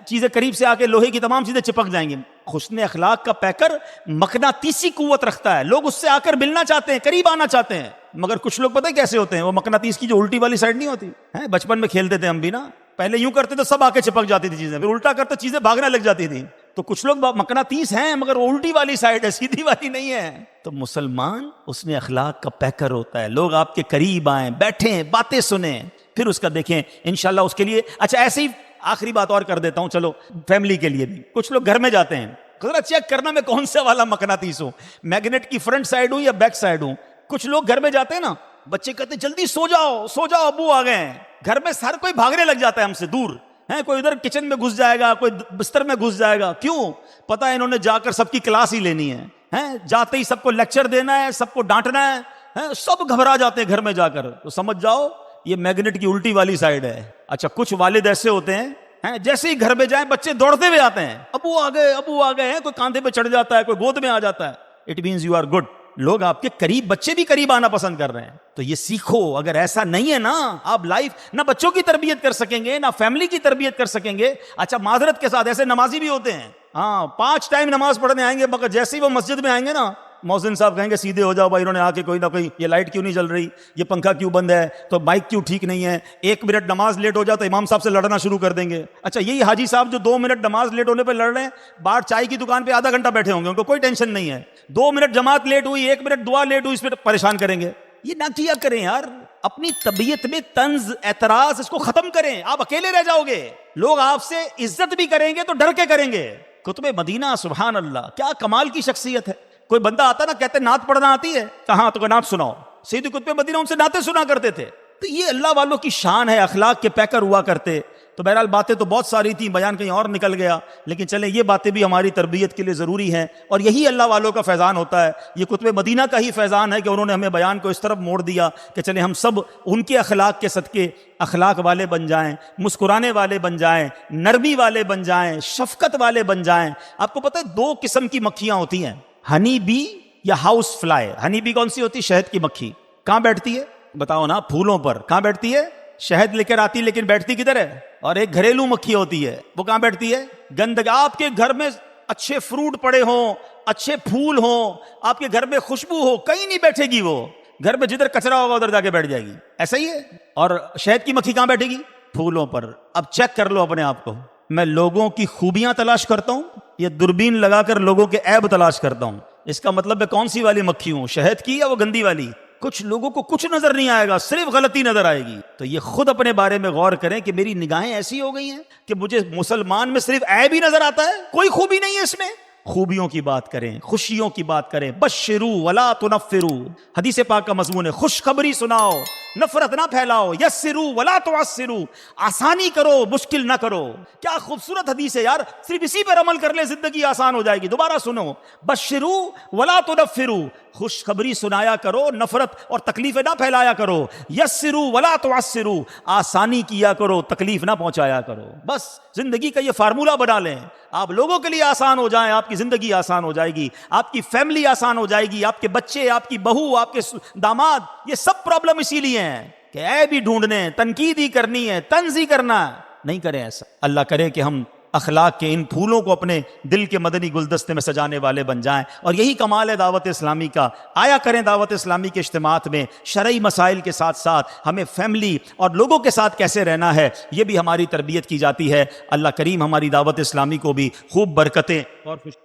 چیزیں قریب سے آ کے لوہے کی تمام چیزیں چپک جائیں گی. حسن اخلاق کا پیکر مقناطیسی قوت رکھتا ہے، لوگ اس سے آ کر ملنا چاہتے ہیں، قریب آنا چاہتے ہیں. مگر کچھ لوگ پتہ ہے کیسے ہوتے ہیں، وہ مقناطیس کی جو الٹی والی سائڈ نہیں ہوتی ہے، بچپن میں کھیلتے تھے ہم بھی نا، پہلے یوں کرتے تو سب آ کے چپک جاتی تھی چیزیں، پھر الٹا کرتے چیزیں بھاگنے لگ جاتی تھی. تو کچھ لوگ مقناطیس ہیں مگر وہ الٹی والی سائڈ ہے، سیدھی والی نہیں ہے. تو مسلمان اس نے اخلاق کا پیکر ہوتا ہے، لوگ آپ کے قریب آئیں، بیٹھیں، باتیں سنیں، پھر اس کا دیکھیں انشاءاللہ اس کے لیے. اچھا ایسے ہی آخری بات اور کر دیتا ہوں، چلو فیملی کے لیے بھی. کچھ لوگ گھر میں جاتے ہیں، ذرا چیک کرنا میں کون سے والا مقناطیس ہوں، میگنیٹ کی فرنٹ سائڈ ہوں یا بیک سائڈ ہوں. کچھ لوگ گھر میں جاتے ہیں نا، بچے کہتے ہیں جلدی سو جاؤ سو جاؤ، ابو آ گئے ہیں. گھر میں ہر کوئی بھاگنے لگ جاتا ہے ہم سے دور، ہیں کوئی ادھر کچن میں گھس جائے گا، کوئی بستر میں گھس جائے گا. کیوں؟ پتہ ہے انہوں نے جا کر سب کی کلاس ہی لینی ہے، ہیں جاتے ہی سب کو لیکچر دینا ہے، سب کو ڈانٹنا ہے، سب گھبرا جاتے ہیں گھر میں جا کر. تو سمجھ جاؤ یہ میگنیٹ کی الٹی والی سائڈ ہے. اچھا کچھ والد ایسے ہوتے ہیں جیسے ہی گھر میں جائیں بچے دوڑتے ہوئے آتے ہیں، ابو آ گئے ابو آ گئے ہیں، کوئی کاندھے پہ چڑھ جاتا ہے، کوئی گود میں آ جاتا ہے. It means you are good. لوگ آپ کے قریب، بچے بھی قریب آنا پسند کر رہے ہیں. تو یہ سیکھو. اگر ایسا نہیں ہے نا، آپ لائف نہ بچوں کی تربیت کر سکیں گے نہ فیملی کی تربیت کر سکیں گے. اچھا معذرت کے ساتھ ایسے نمازی بھی ہوتے ہیں، ہاں 5 ٹائم نماز پڑھنے آئیں گے، مگر جیسے ہی وہ مسجد میں آئیں گے نا، مؤذن صاحب کہیں گے سیدھے ہو جاؤ بھائی. انہوں نے آ کے کوئی نہ کوئی یہ لائٹ کیوں نہیں جل رہی، یہ پنکھا کیوں بند ہے، تو مائک کیوں ٹھیک نہیں ہے، 1 منٹ نماز لیٹ ہو جائے تو امام صاحب سے لڑنا شروع کر دیں گے. اچھا یہی حاجی صاحب جو 2 منٹ نماز لیٹ ہونے پہ لڑ رہے ہیں، باہر چائے کی دکان پہ آدھا گھنٹہ بیٹھے ہوں گے، ان کو کوئی ٹینشن نہیں ہے. 2 منٹ جماعت لیٹ ہوئی، 1 منٹ دعا لیٹ ہوئی، اس پہ پریشان کریں گے. یہ نہ کیا کریں یار. اپنی طبیعت میں طنز، اعتراض، اس کو ختم کریں. آپ اکیلے رہ جاؤ گے، لوگ آپ سے عزت بھی کریں گے تو ڈر کے کریں گے. قطب مدینہ سبحان اللہ کیا کمال کی شخصیت ہے. کوئی بندہ آتا نا کہتے نعت پڑھنا آتی ہے، کہاں تو نعت سناؤ، سید قطب مدینہ ان سے نعتیں سنا کرتے تھے. تو یہ اللہ والوں کی شان ہے، اخلاق کے پیکر ہوا کرتے. تو بہرحال باتیں تو بہت ساری تھیں، بیان کہیں اور نکل گیا، لیکن چلیں یہ باتیں بھی ہماری تربیت کے لیے ضروری ہیں، اور یہی اللہ والوں کا فیضان ہوتا ہے. یہ قطب مدینہ کا ہی فیضان ہے کہ انہوں نے ہمیں بیان کو اس طرف موڑ دیا کہ چلیں ہم سب ان کے اخلاق کے صدقے اخلاق والے بن جائیں، مسکرانے والے بن جائیں، نرمی والے بن جائیں، شفقت والے بن جائیں. آپ کو پتہ ہے 2 قسم کی مکھیاں ہوتی ہیں، ہنی بی یا ہاؤس فلائی. ہنی بی کون سی ہوتی ہے؟ شہد کی مکھی. کہاں بیٹھتی ہے بتاؤ نا؟ پھولوں پر. کہاں بیٹھتی ہے؟ شہد لے کر آتی لیکن بیٹھتی کدھر ہے؟ اور ایک گھریلو مکھی ہوتی ہے، وہ کہاں بیٹھتی ہے؟ گندگی. آپ کے گھر میں اچھے فروٹ پڑے ہوں، اچھے پھول ہوں، آپ کے گھر میں خوشبو ہو، کہیں نہیں بیٹھے گی وہ. گھر میں جدھر کچرا ہوگا ادھر جا کے بیٹھ جائے گی. ایسا ہی ہے. اور شہد کی مکھی کہاں بیٹھے گی؟ پھولوں پر. اب چیک کر لو اپنے آپ کو، میں لوگوں کی خوبیاں تلاش کرتا ہوں یا دوربین لگا کر لوگوں کے عیب تلاش کرتا ہوں؟ اس کا مطلب ہے کون سی والی مکھی ہوں، شہد کی یا وہ گندی والی؟ کچھ لوگوں کو کچھ نظر نہیں آئے گا، صرف غلطی نظر آئے گی. تو یہ خود اپنے بارے میں غور کریں کہ میری نگاہیں ایسی ہو گئی ہیں کہ مجھے مسلمان میں صرف عیب ہی نظر آتا ہے، کوئی خوبی نہیں ہے اس میں. خوبیوں کی بات کریں، خوشیوں کی بات کریں. بشرو ولا تنفرو، حدیث پاک کا مضمون ہے. خوشخبری سناؤ، نفرت نہ پھیلاؤ. یسرو ولا تعسرو، آسانی کرو مشکل نہ کرو. کیا خوبصورت حدیث ہے یار، صرف اسی پر عمل کر لیں زندگی آسان ہو جائے گی. دوبارہ سنو، بشرو ولا تنفرو، خوشخبری سنایا کرو، نفرت اور تکلیفیں نہ پھیلایا کرو. یسرو ولا تعسرو، آسانی کیا کرو، تکلیف نہ پہنچایا کرو. بس زندگی کا یہ فارمولہ بنا لیں. آپ لوگوں کے لیے آسان ہو جائیں، آپ کی زندگی آسان ہو جائے گی، آپ کی فیملی آسان ہو جائے گی، آپ کے بچے، آپ کی بہو، آپ کے داماد. یہ سب پرابلم اسی لیے ہیں کہ عیب بھی ڈھونڈنے، تنقید ہی کرنی ہے، طنز ہی کرنا. نہیں کریں ایسا. اللہ کرے کہ ہم اخلاق کے ان پھولوں کو اپنے دل کے مدنی گلدستے میں سجانے والے بن جائیں. اور یہی کمال ہے دعوت اسلامی کا. آیا کریں دعوت اسلامی کے اجتماعات میں. شرعی مسائل کے ساتھ ساتھ ہمیں فیملی اور لوگوں کے ساتھ کیسے رہنا ہے یہ بھی ہماری تربیت کی جاتی ہے. اللہ کریم ہماری دعوت اسلامی کو بھی خوب برکتیں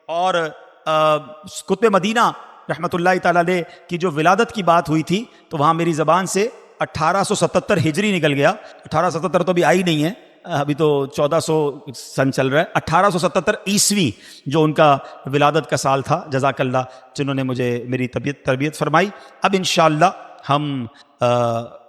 اور قطب مدینہ رحمۃ اللہ تعالی علیہ کی جو ولادت کی بات ہوئی تھی تو وہاں میری زبان سے 1877 ہجری نکل گیا. 1877 تو ابھی آئی نہیں ہے، ابھی تو 1400 سن چل رہا ہے. 1877 عیسوی جو ان کا ولادت کا سال تھا. جزاک اللہ جنہوں نے مجھے میری تربیت فرمائی. اب انشاءاللہ ہم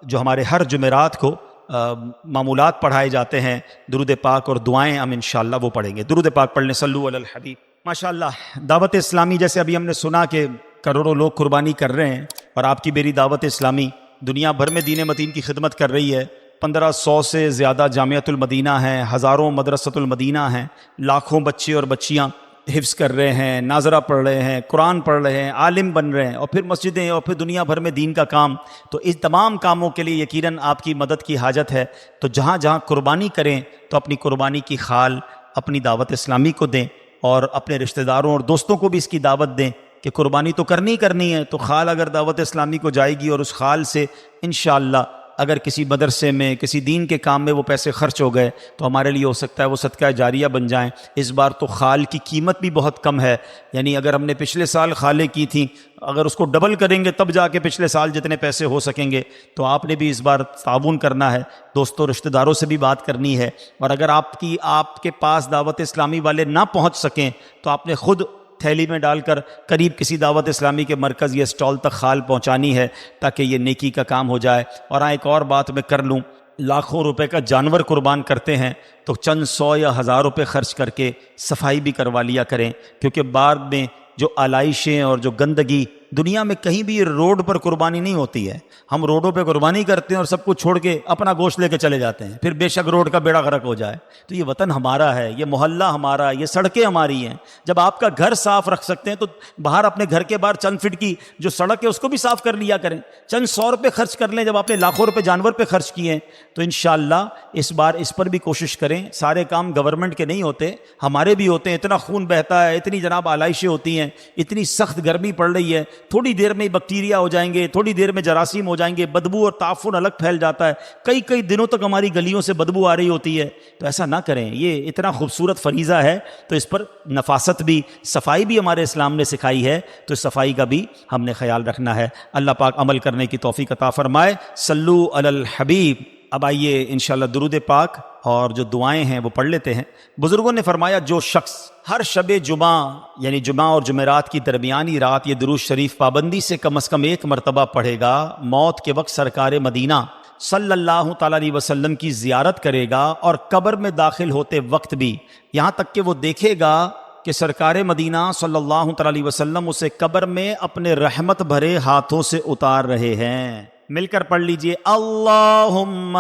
جو ہمارے ہر جمعرات کو معمولات پڑھائے جاتے ہیں، درود پاک اور دعائیں ہم انشاءاللہ وہ پڑھیں گے. درود پاک پڑھنے، صلو علی الحبیب. ماشاءاللہ دعوت اسلامی جیسے ابھی ہم نے سنا کہ کروڑوں لوگ قربانی کر رہے ہیں، اور آپ کی میری دعوت اسلامی دنیا بھر میں دین متین کی خدمت کر رہی ہے. 1500 سے زیادہ جامعۃ المدینہ ہیں، ہزاروں مدرسۃ المدینہ ہیں، لاکھوں بچے اور بچیاں حفظ کر رہے ہیں، ناظرہ پڑھ رہے ہیں، قرآن پڑھ رہے ہیں، عالم بن رہے ہیں، اور پھر مسجدیں اور پھر دنیا بھر میں دین کا کام. تو اس تمام کاموں کے لیے یقیناً آپ کی مدد کی حاجت ہے. تو جہاں جہاں قربانی کریں تو اپنی قربانی کی خال اپنی دعوت اسلامی کو دیں، اور اپنے رشتہ داروں اور دوستوں کو بھی اس کی دعوت دیں کہ قربانی تو کرنی ہے. تو خال اگر دعوت اسلامی کو جائے گی اور اس خال سے انشاءاللہ اگر کسی مدرسے میں کسی دین کے کام میں وہ پیسے خرچ ہو گئے تو ہمارے لیے ہو سکتا ہے وہ صدقہ جاریہ بن جائیں. اس بار تو خال کی قیمت بھی بہت کم ہے، یعنی اگر ہم نے پچھلے سال خالیں کی تھیں، اگر اس کو ڈبل کریں گے تب جا کے پچھلے سال جتنے پیسے ہو سکیں گے. تو آپ نے بھی اس بار تعاون کرنا ہے، دوستوں رشتہ داروں سے بھی بات کرنی ہے. اور اگر آپ کے پاس دعوت اسلامی والے نہ پہنچ سکیں تو آپ نے خود تھیلی میں ڈال کر قریب کسی دعوت اسلامی کے مرکز یا اسٹال تک خال پہنچانی ہے تاکہ یہ نیکی کا کام ہو جائے. اور ایک اور بات میں کر لوں، لاکھوں روپے کا جانور قربان کرتے ہیں تو چند 100 یا 1000 روپے خرچ کر کے صفائی بھی کروا لیا کریں، کیونکہ بعد میں جو آلائشیں اور جو گندگی دنیا میں کہیں بھی روڈ پر قربانی نہیں ہوتی ہے. ہم روڈوں پہ قربانی کرتے ہیں اور سب کچھ چھوڑ کے اپنا گوشت لے کے چلے جاتے ہیں، پھر بے شک روڈ کا بیڑا غرق ہو جائے. تو یہ وطن ہمارا ہے، یہ محلہ ہمارا، یہ سڑکیں ہماری ہیں. جب آپ کا گھر صاف رکھ سکتے ہیں تو باہر اپنے گھر کے باہر چند فٹ کی جو سڑک ہے اس کو بھی صاف کر لیا کریں. چند 100 روپے خرچ کر لیں جب آپ نے لاکھوں روپے جانور پہ خرچ کیے ہیں. تو انشاءاللہ اس بار اس پر بھی کوشش کریں. سارے کام گورنمنٹ کے نہیں ہوتے، ہمارے بھی ہوتے ہیں. اتنا خون بہتا ہے، اتنی جناب آلائشیں ہوتی ہیں، اتنی سخت گرمی پڑ رہی ہے، تھوڑی دیر میں بیکٹیریا ہو جائیں گے، تھوڑی دیر میں جراثیم ہو جائیں گے، بدبو اور تعفن الگ پھیل جاتا ہے. کئی دنوں تک ہماری گلیوں سے بدبو آ رہی ہوتی ہے. تو ایسا نہ کریں، یہ اتنا خوبصورت فریضہ ہے تو اس پر نفاست بھی، صفائی بھی ہمارے اسلام نے سکھائی ہے، تو اس صفائی کا بھی ہم نے خیال رکھنا ہے. اللہ پاک عمل کرنے کی توفیق عطا فرمائے. صلو علی الحبیب. اب آئیے انشاءاللہ درود پاک اور جو دعائیں ہیں وہ پڑھ لیتے ہیں۔ بزرگوں نے فرمایا جو شخص ہر شب جمعہ یعنی جمعہ اور جمعرات کی درمیانی رات یہ درود شریف پابندی سے کم از کم ایک مرتبہ پڑھے گا، موت کے وقت سرکار مدینہ صلی اللہ تعالیٰ علیہ وسلم کی زیارت کرے گا، اور قبر میں داخل ہوتے وقت بھی یہاں تک کہ وہ دیکھے گا کہ سرکار مدینہ صلی اللہ تعالیٰ علیہ وسلم اسے قبر میں اپنے رحمت بھرے ہاتھوں سے اتار رہے ہیں۔ مل کر پڑھ لیجئے، اللہم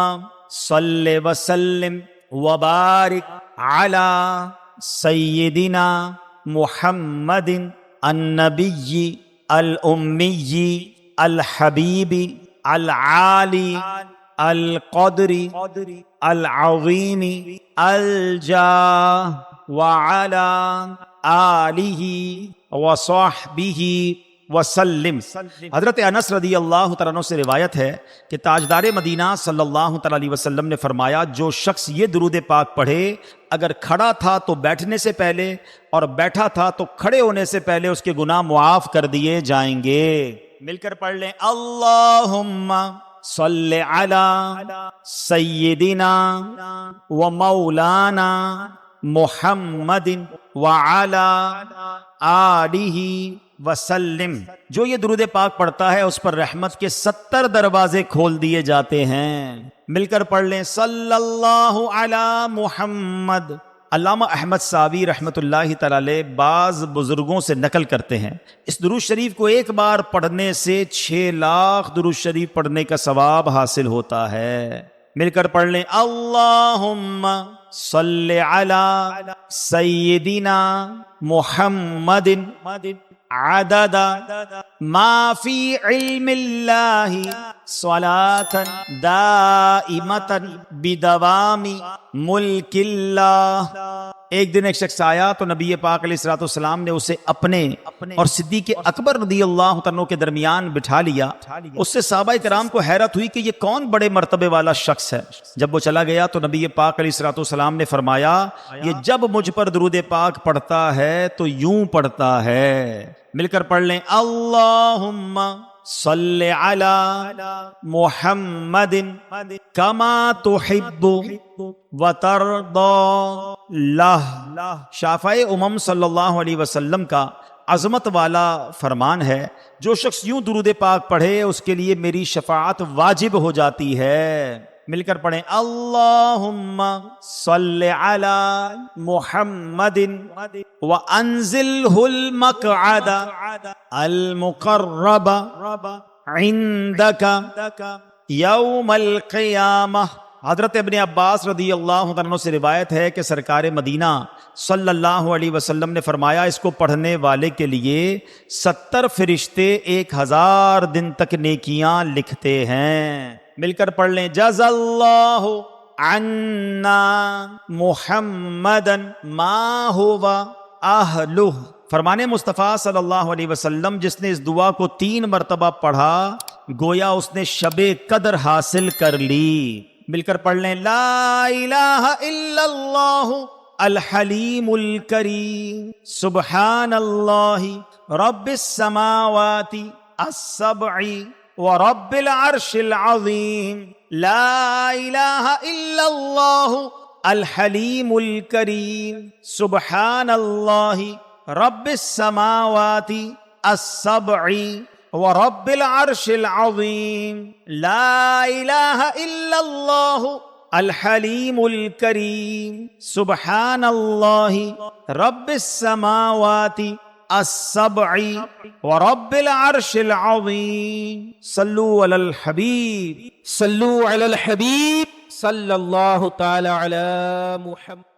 صلی وسلم وبارک علی سیدنا محمد النبی الامی الحبیب العالی القدر العظیم الجاہ وعلی آلہ وصحبہ وسلم۔ حضرت انس رضی اللہ تعالیٰ عنہ سے روایت ہے کہ تاجدار مدینہ صلی اللہ تعالیٰ علیہ وسلم نے فرمایا جو شخص یہ درود پاک پڑھے، اگر کھڑا تھا تو بیٹھنے سے پہلے اور بیٹھا تھا تو کھڑے ہونے سے پہلے اس کے گناہ معاف کر دیے جائیں گے۔ مل کر پڑھ لیں، اللہم صلی علی سیدنا و مولانا محمد وعلی آلہ وسلم۔ جو یہ درود پاک پڑھتا ہے اس پر رحمت کے 70 دروازے کھول دیے جاتے ہیں۔ مل کر پڑھ لیں، صلی اللہ علی محمد۔ علامہ احمد ساوی رحمۃ اللہ تعالی علیہ بعض بزرگوں سے نقل کرتے ہیں اس درود شریف کو ایک بار پڑھنے سے 6 لاکھ درود شریف پڑھنے کا ثواب حاصل ہوتا ہے۔ مل کر پڑھ لیں، اللہم صلی علی سیدنا محمد عدد ما فی علم اللہ صلاة دائمتا بدوام ملک اللہ۔ ایک دن ایک شخص آیا تو نبی پاک علیہ الصلوۃ والسلام نے اسے اپنے اور صدیق اکبر رضی اللہ عنہ کے درمیان بٹھا لیا۔ اس سے صحابہ کرام کو حیرت ہوئی کہ یہ کون بڑے مرتبے والا شخص ہے۔ جب وہ چلا گیا تو نبی پاک علیہ الصلوۃ والسلام نے فرمایا یہ جب مجھ پر درود پاک پڑھتا ہے تو یوں پڑھتا ہے۔ مل کر پڑھ لیں، اللہم صلی علی محمد کما تحب وترضی لہ۔ شافع امم صلی اللہ علیہ وسلم کا عظمت والا فرمان ہے، جو شخص یوں درود پاک پڑھے اس کے لیے میری شفاعت واجب ہو جاتی ہے۔ مل کر پڑھیں، اللہم صلی علی محمد وانزلہ المقعد المقرب عندک یوم القیامہ۔ حضرت ابن عباس رضی اللہ عنہ سے روایت ہے کہ سرکار مدینہ صلی اللہ علیہ وسلم نے فرمایا اس کو پڑھنے والے کے لیے 70 فرشتے 1000 دن تک نیکیاں لکھتے ہیں۔ مل کر پڑھ لیں، جزا اللہ عنا محمدا ما هو اہلہ۔ فرمان مصطفیٰ صلی اللہ علیہ وسلم جس نے اس دعا کو 3 مرتبہ پڑھا گویا اس نے شب قدر حاصل کر لی۔ مل کر پڑھ لیں، لا الہ الا اللہ الحلیم الکریم سبحان اللہ رب السماوات السبع ورب العرش العظیم۔ لا الہ الا اللہ الحلیم الکریم سبحان اللہ رب السماوات السبع ورب العرش العظیم۔ لا الہ الا اللہ الحلیم الکریم سبحان اللہ رب السماوات السبع ورب العرش العظیم۔ صلو علی الحبیب، صلو علی الحبیب صلی اللہ تعالی علی محمد۔